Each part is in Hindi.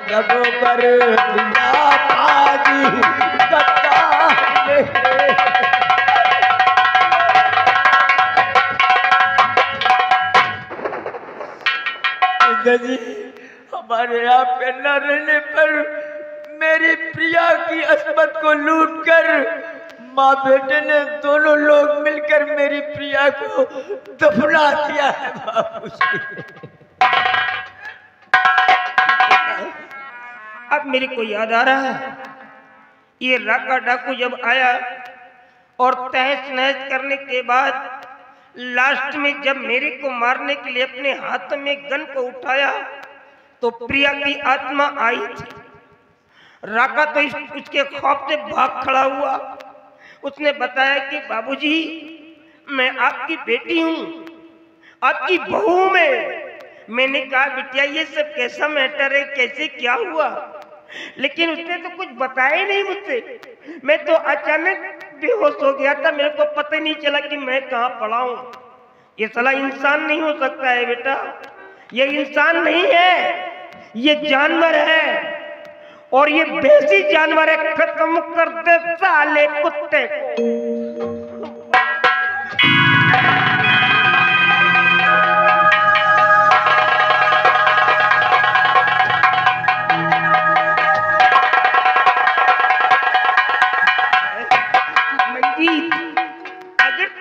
जब कर दिया पाजी गद्दार ने। जी हमारे यहाँ पे न रहने पर मेरी प्रिया की अस्मत को लूटकर माँ बेटे ने दोनों लोग मिलकर मेरी प्रिया को दफना दिया है बाबूजी। अब मेरे को याद आ रहा है, ये राका डाकू जब आया और तहस नहस करने के बाद लास्ट में जब मेरे को मारने के लिए अपने हाथ में गन को उठाया तो प्रिया की आत्मा आई थी। राका तो उसके खौफ से भाग खड़ा हुआ। उसने बताया कि बाबूजी मैं आपकी बेटी हूँ, आपकी बहू में। मैंने कहा बिटिया ये सब कैसा मैटर है, कैसे क्या हुआ? लेकिन उसने तो कुछ बताया ही नहीं मुझसे। मैं तो अचानक बेहोश हो गया था, मेरे को पता ही नहीं चला कि मैं कहाँ पड़ा हूँ। ये साला इंसान नहीं हो सकता है बेटा, ये इंसान नहीं है, ये जानवर है और ये बेसी जानवर है। खत्म कर दे साले कुत्ते को।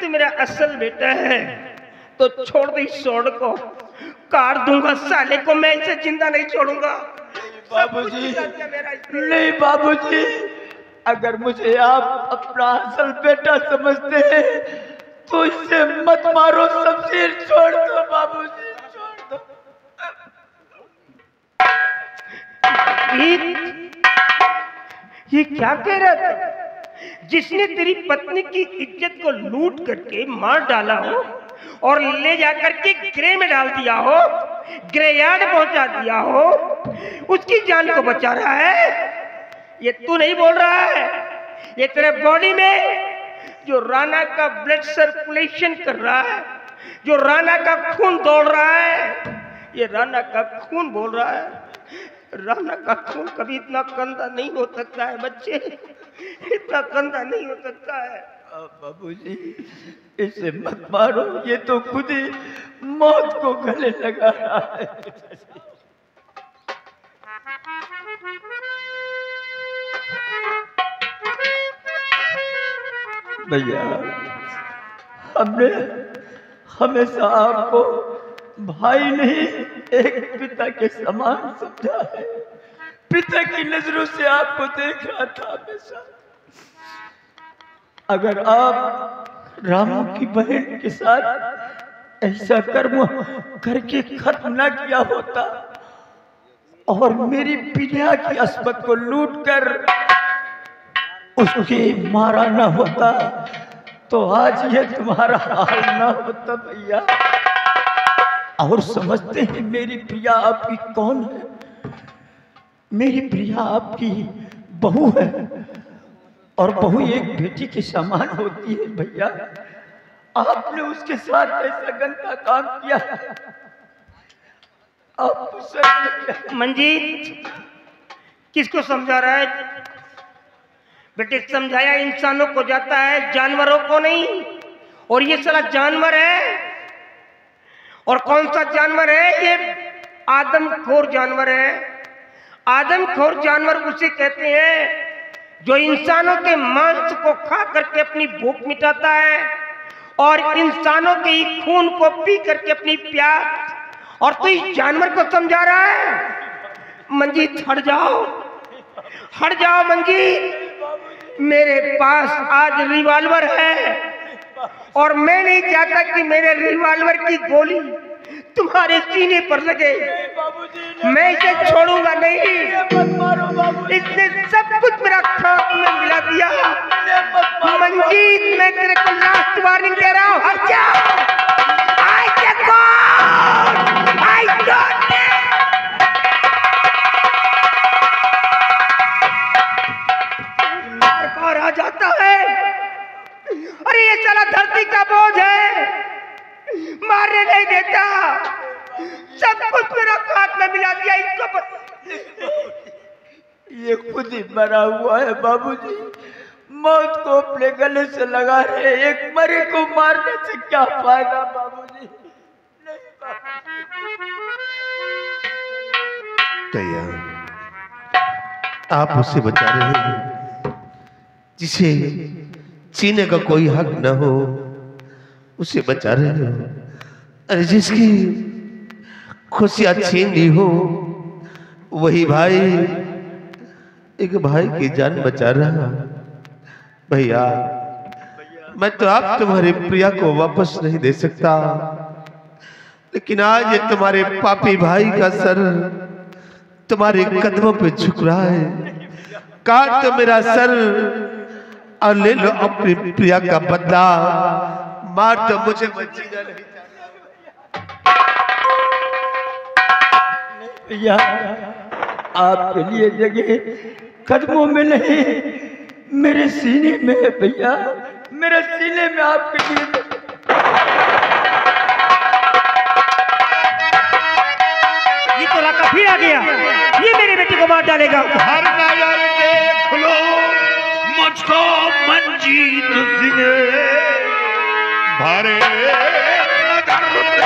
मेरा असल बेटा है तो छोड़ दे इस सोड को, काट दूंगा साले को, मैं इसे जिंदा नहीं छोड़ूंगा। बाबूजी नहीं बाबूजी, अगर मुझे आप अपना असल बेटा समझते हैं तो इसे मत मारो, शमशीर छोड़ दो बाबूजी, छोड़ दो। ये क्या कह रहा था? जिसने तेरी पत्नी की इज्जत को लूट करके मार डाला हो और ले जाकर के ग्रे में डाल दिया हो, ग्रे यार्ड पहुंचा दिया हो, उसकी जान को बचा रहा है। ये तू नहीं बोल रहा है, ये तेरे बॉडी में जो राणा का ब्लड सर्कुलेशन कर रहा है, जो राणा का खून दौड़ रहा है, ये राणा का खून बोल रहा है। राणा का खून कभी इतना गंदा नहीं हो सकता है बच्चे, इतना गंदा नहीं हो सकता है। बाबूजी इसे मत मारो, ये तो खुद ही मौत को गले लगा रहा है। भैया हमने हमेशा आपको भाई नहीं एक पिता के समान समझा है। पिता की नजरों से आपको देख रहा था हमेशा। अगर आप रामू की बहन के साथ ऐसा कर्म करके खत्म ना किया होता और मेरी पिता की अस्मत को लूटकर उसकी मारा ना होता तो आज ये तुम्हारा हाल ना होता भैया। और समझते हैं मेरी प्रिया आपकी कौन है? मेरी प्रिया आपकी बहू है और बहू एक बेटी के समान होती है भैया। आपने उसके साथ ऐसा गंदा काम किया, आप मंजीत किसको समझा रहा है? बेटे समझाया इंसानों को जाता है, जानवरों को नहीं। और ये साला जानवर है। और कौन सा जानवर है? ये आदमखोर जानवर है। आदमखोर जानवर उसे कहते हैं जो इंसानों के मांस को खा करके अपनी भूख मिटाता है और इंसानों के ही खून को पी करके अपनी प्यास। और तू इस जानवर को समझा रहा है? मंजीत हट जाओ, हट जाओ मंजीत। मेरे पास आज रिवॉल्वर है और मैं नहीं चाहता कि मेरे रिवॉल्वर की गोली तुम्हारे सीने पर लगे। मैं इसे छोड़ूंगा नहीं। इसने सब कुछ मेरा खाक में मिला दिया। मंजीत मैं तेरे को लास्ट वार्निंग दे रहा हूँ, हट जा। I don't बार आ जाता है। अरे ये साला धरती का बोझ है, मारने नहीं देता। सब कुछ मेरा खाक में मिला दिया। ये खुद ही मरा हुआ है बाबूजी। मौत को अपने गले से लगा रहे, एक मरे को मारने से क्या फायदा बाबूजी। नहीं बाबूजी, आप उसे बचा रहे हैं जिसे जीने का कोई हक न हो, उसे बचा रहे हो। अरे जिसकी खुशियां छीन ली हो, वही भाई एक भाई की जान बचा रहा। भैया मैं तो आप तुम्हारे प्रिया को वापस नहीं दे सकता, लेकिन आज ये तुम्हारे पापी भाई का सर तुम्हारे कदमों पे झुक रहा है। काट तो मेरा सर और ले लो अपनी प्रिया का बदला। मार तो मुझे जीना नहीं भैया, आपके लिए जगह कदमों में नहीं, मेरे सीने में है भैया। मेरे सीने में आपके लिए ये तो राका फिर आ गया, ये मेरी बेटी को मार डालेगा। हर नजर देख लो मुझको मंजीत सिंह, भरे नजर देख लो।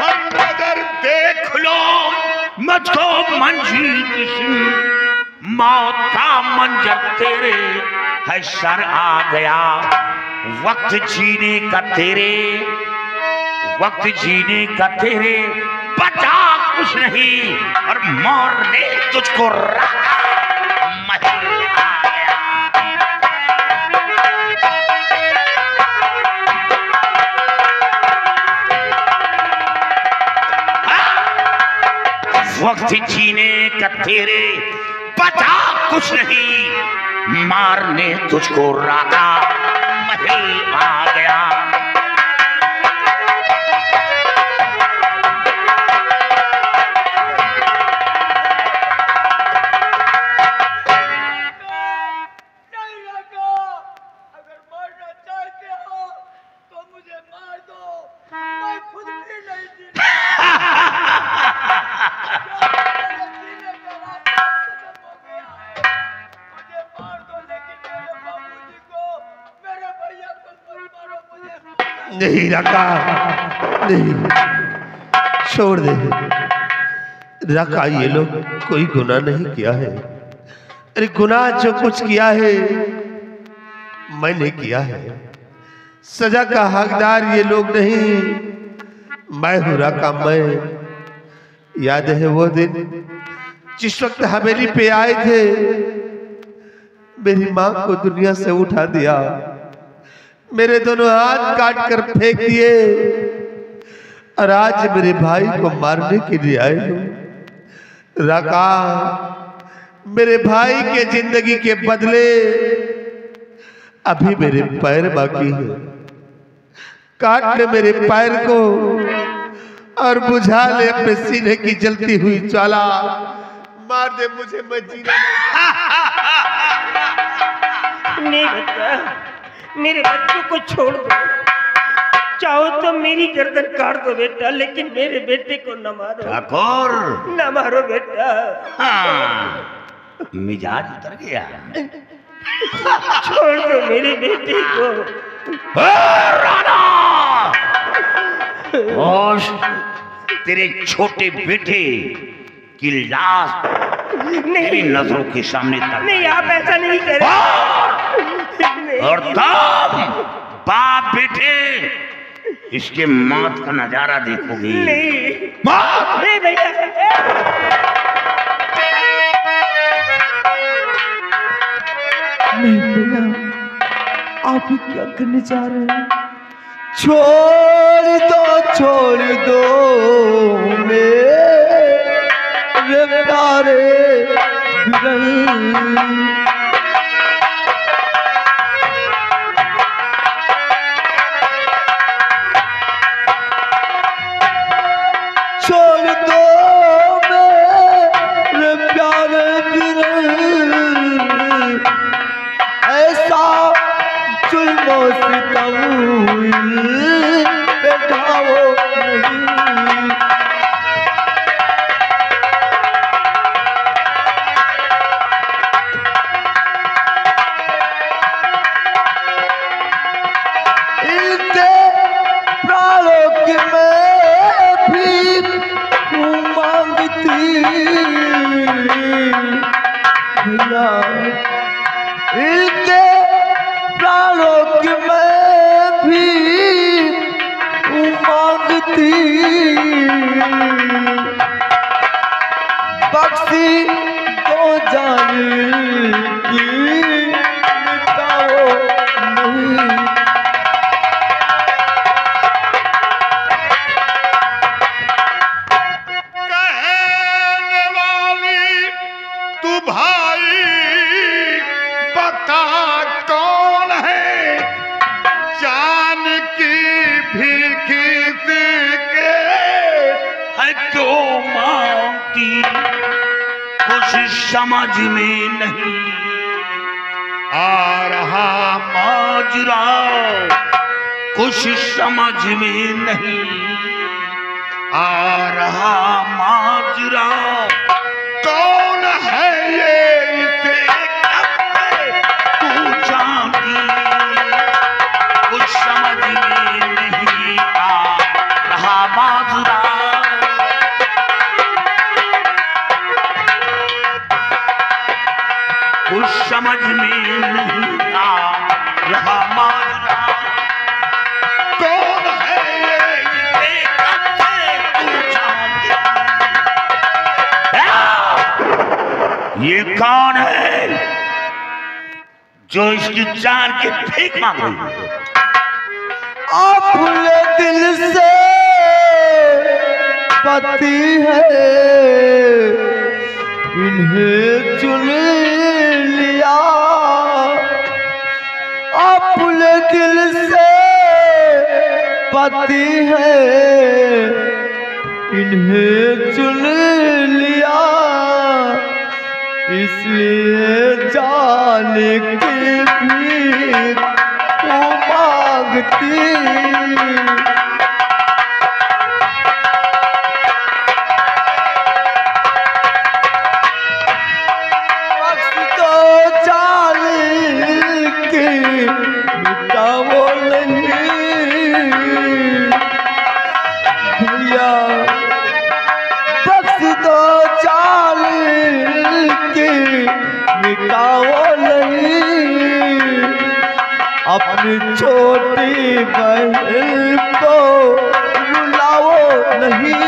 हर नजर देख लो मुझको मंजीत सिंह, मौत का मंजर तेरे है सर आ गया। वक्त जीने का तेरे, वक्त जीने का तेरे, बचा कुछ नहीं और मरने तुझको रखा महल आ गया। वक्त जीने का तेरे, बचा कुछ नहीं, मारने तुझको राका महल आ गया। नहीं रखो। अगर मारना चाहते हो तो मुझे मार दो, मैं खुद भी नहीं जीना। जीने का रास्ता खत्म हो गया है। मुझे मार दो, लेकिन मेरे बाबूजी को, मेरे भैया को मत मारो। मुझे नहीं रखा, नहीं, छोड़ दे रखा। ये लोग कोई गुनाह नहीं किया है। अरे गुनाह जो कुछ किया है मैंने किया है। सजा का हकदार ये लोग नहीं, मैं हूं रखा। मैं याद है वो दिन जिस वक्त हवेली पे आए थे, मेरी मां को दुनिया से उठा दिया, मेरे दोनों हाथ काट कर फेंक दिए, और आज मेरे भाई को मारने के लिए आए हो। रका, मेरे भाई के जिंदगी के बदले अभी मेरे पैर बाकी है। काट ले मेरे पैर को और बुझा ले अपने सीने की जलती हुई ज्वाला। मार दे मुझे, मैं जीना नहीं बच्चा, मेरे बच्चों को छोड़ दो। चाहो तो मेरी गर्दन काट दो बेटा, लेकिन मेरे बेटे को न मारो। ठाकुर, न मारो बेटा। हाँ, मिजाज उतर गया। छोड़ दो मेरे बेटे को। राणा, होश, तेरे छोटे बेटे की लाश मेरी नजरों के सामने तक। नहीं, आप ऐसा नहीं करें। और तब बाप बेटे इसके मौत का नजारा देखोगे। नहीं, मौत! नहीं भैया। नहीं भैया, आप ही क्या करने जा रहे हैं? छोड़ दो मेरे प्यारे बिरही। छोड़ दो मेरे प्यारे बिरही, ऐसा जो जुल्मों सितम पे ढाओ नहीं। इनके प्राणों की मैं भी मांगती भैया, इनके प्राणों की मैं भी मांगती, बख्शी तो जान की मिटाओ नहीं। कहने वाली तू भाई बता कौन है, जान की भीख के है जो मांगती, कुछ समझ में नहीं आ रहा माजरा, कुछ समझ में नहीं आ रहा माजरा। कौन है ये इसे तू जानती, कुछ समझ में नहीं आ रहा माजरा। कुछ समझ में नहीं आ रहा माजरा। कौन है ये इसे तू जानती, ये कौन है जो इसकी जान की भीख मांग रही है? अपने दिल से पति है, इन्हें चुन लिया, अपने दिल से पति है, इन्हें चुन लिया, इसलिए जाने की भी वो मांगती। बख्श तो जाने की मिटाओ नहीं भैया, बख्श तो मिटाओ नहीं, अपनी छोटी बहन को रुलाओ नहीं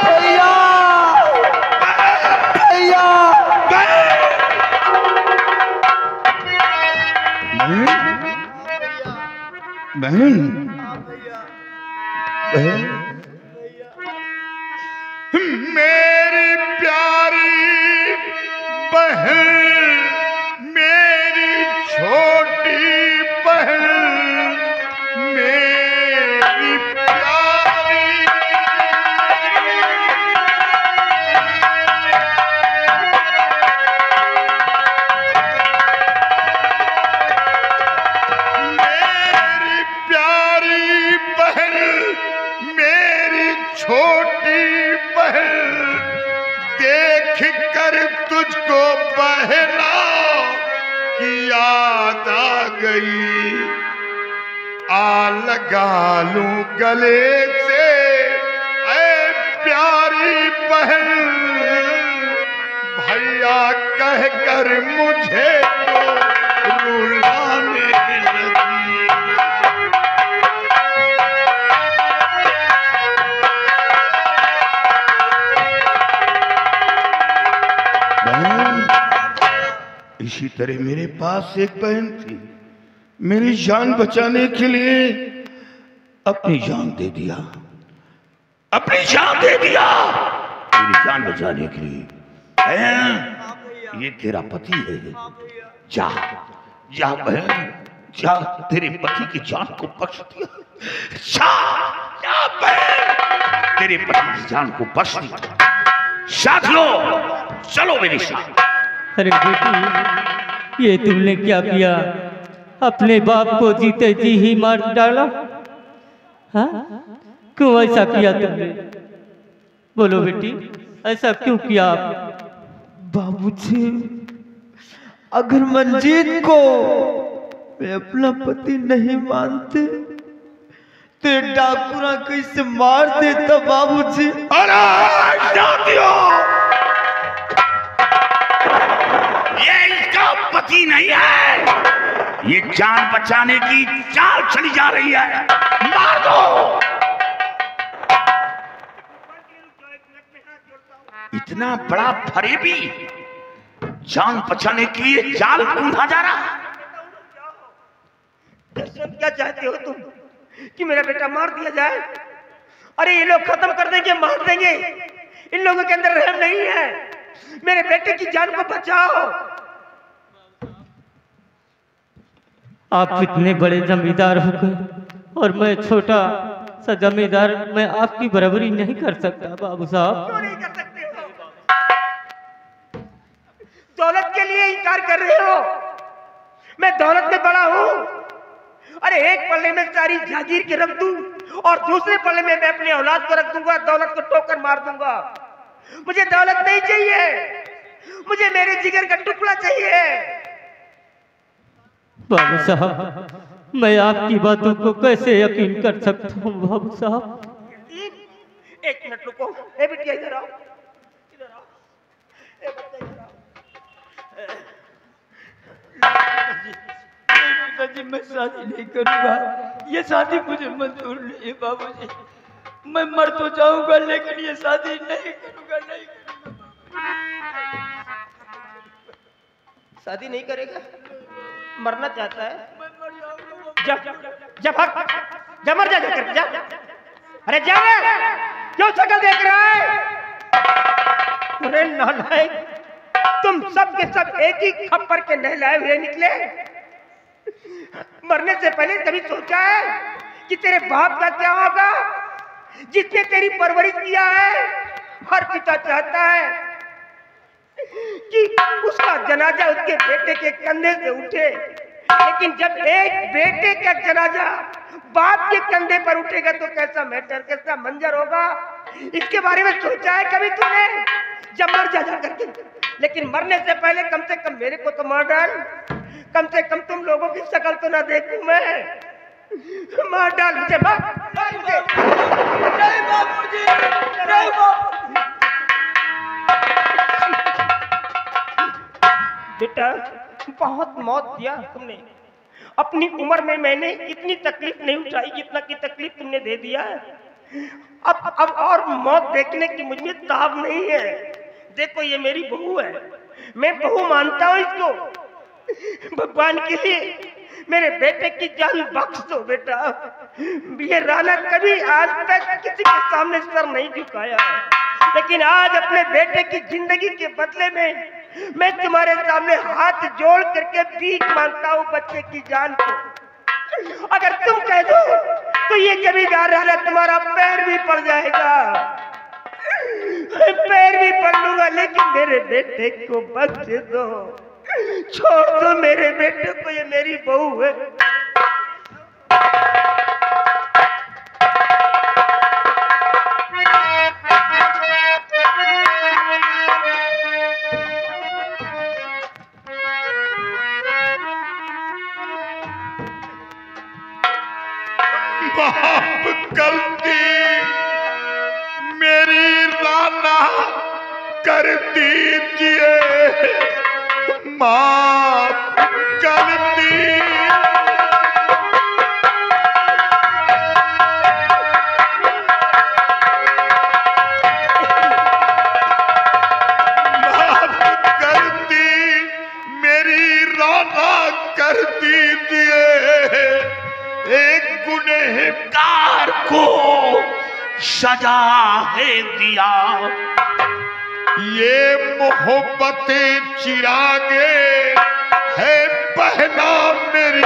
भैया, भैया। बहन, बहन, मेरी प्यारी बहन, मेरी छोटी बहन, मेरी प्यारी मेरी प्यारी बहन, मेरी छोटी बहन, देख कर तुझको बहना की याद आ गई, आ लगा लूं गले से ऐ प्यारी बहन, भैया कह कर मुझे तो रुलाने लगी। इसी तरह मेरे पास एक बहन थी, मेरी जान बचाने के लिए अपनी जान दे दिया, अपनी जान दे दिया मेरी जान बचाने के लिए। बहन, ये तेरा पति है, जा जा बहन, जा, तेरे पति की जान को बख्श दिया, जा जा बहन, तेरे पति की जान को बख्श दिया, साथ लो, चलो मेरे साथ। अरे बेटी, ये तुमने क्या किया? अपने बाप को जीते जी ही मार डाला? हाँ, क्यों ऐसा किया तुमने? बोलो बेटी, ऐसा क्यों किया आपने? बाबूजी, अगर मंजीत को मैं अपना पति नहीं मानते तो ये डाकुरा कैसे मार देता बाबूजी। अरे जातियों, ये इसका पति नहीं है, ये जान बचाने की चाल चली जा रही है, मार दो। इतना बड़ा फरेबी जान बचाने के लिए जाल कूदा जा रहा। क्या चाहते हो तुम कि मेरा बेटा मार दिया जाए? अरे ये लोग खत्म कर देंगे, मार देंगे, इन लोगों के अंदर रहम नहीं है। मेरे बेटे की जान को बचाओ। आप इतने बड़े जमींदार होकर और मैं छोटा सा जमींदार, मैं आपकी बराबरी नहीं कर सकता बाबू साहब। क्यों नहीं कर सकते हो? दौलत के लिए इनकार कर रहे हो? मैं दौलत में बड़ा हूं। अरे एक पल्ले में सारी जागीर के रख दूं और दूसरे पल्ले में मैं अपनी औलाद को रख दूंगा, दौलत को ठोकर मार दूंगा। मुझे दौलत नहीं चाहिए, मुझे मेरे जिगर का टुकड़ा चाहिए। बाबू साहब, मैं आपकी बातों को कैसे यकीन कर सकता हूँ बाबू साहब? एक मिनट रुको। ए बिटिया इधर आओ, इधर आओ। ए बच्चा इधर आओ। पिताजी, मैं शादी नहीं करूंगा, ये शादी मुझे मंजूर नहीं है बाबूजी। मैं मर तो जाऊंगा लेकिन ये शादी नहीं करूंगा, नहीं करूंगा। शादी नहीं करेगा? मरना चाहता है? मैं मर जाऊंगा। जा मर जा, जाकर जा। अरे जा, क्यों शक्ल देख रहा है? अरे नालायक, तुम सब के सब एक ही खप्पर के नहलाए हुए निकले। मरने से पहले कभी सोचा है कि तेरे बाप का क्या होगा, जिसने तेरी परवरिश किया है? हर पिता चाहता है कि उसका जनाजा उसके बेटे के कंधे से उठे, लेकिन जब एक बेटे का जनाजा बाप के कंधे पर उठेगा तो कैसा मैटर, कैसा मंजर होगा, इसके बारे में सोचा है कभी तूने? जब मर जा करके, लेकिन मरने से पहले कम से कम मेरे को तो मार डाल। कम से कम तुम लोगों की शक्ल तो ना देखूं मैं। मार डाल मुझे, मार मुझे। नहीं बाबूजी, नहीं बाबूजी। बेटा, बहुत मौत दिया तुमने। अपनी उम्र में मैंने इतनी तकलीफ नहीं उठाई जितना की तकलीफ तुमने दे दिया है। अब और मौत देखने की मुझ में ताब नहीं है। देखो ये मेरी बहू है, मैं बहू मानता हूँ इसको। भगवान के लिए मेरे बेटे की जान बख्श दो बेटा। ये राणा कभी आज तक किसी के सामने सर नहीं झुकाया, लेकिन आज अपने बेटे की जिंदगी के बदले में मैं तुम्हारे सामने हाथ जोड़ करके भीख मांगता हूँ बच्चे की जान को। अगर तुम कह दो तो ये जमींदार राणा तुम्हारा पैर भी पड़ जाएगा, पैर भी पड़ लूंगा, लेकिन मेरे बेटे को बख्श दो, छोड़ दो मेरे बेटे को, ये मेरी बहू है। माफ गलती मेरी राना कर दीजिए, माफ गलती। माफ गलती मेरी राना कर दीजिए, एक गुनहगार को सजा है दिया। ये मोहब्बतें चिरागे है पहला मेरी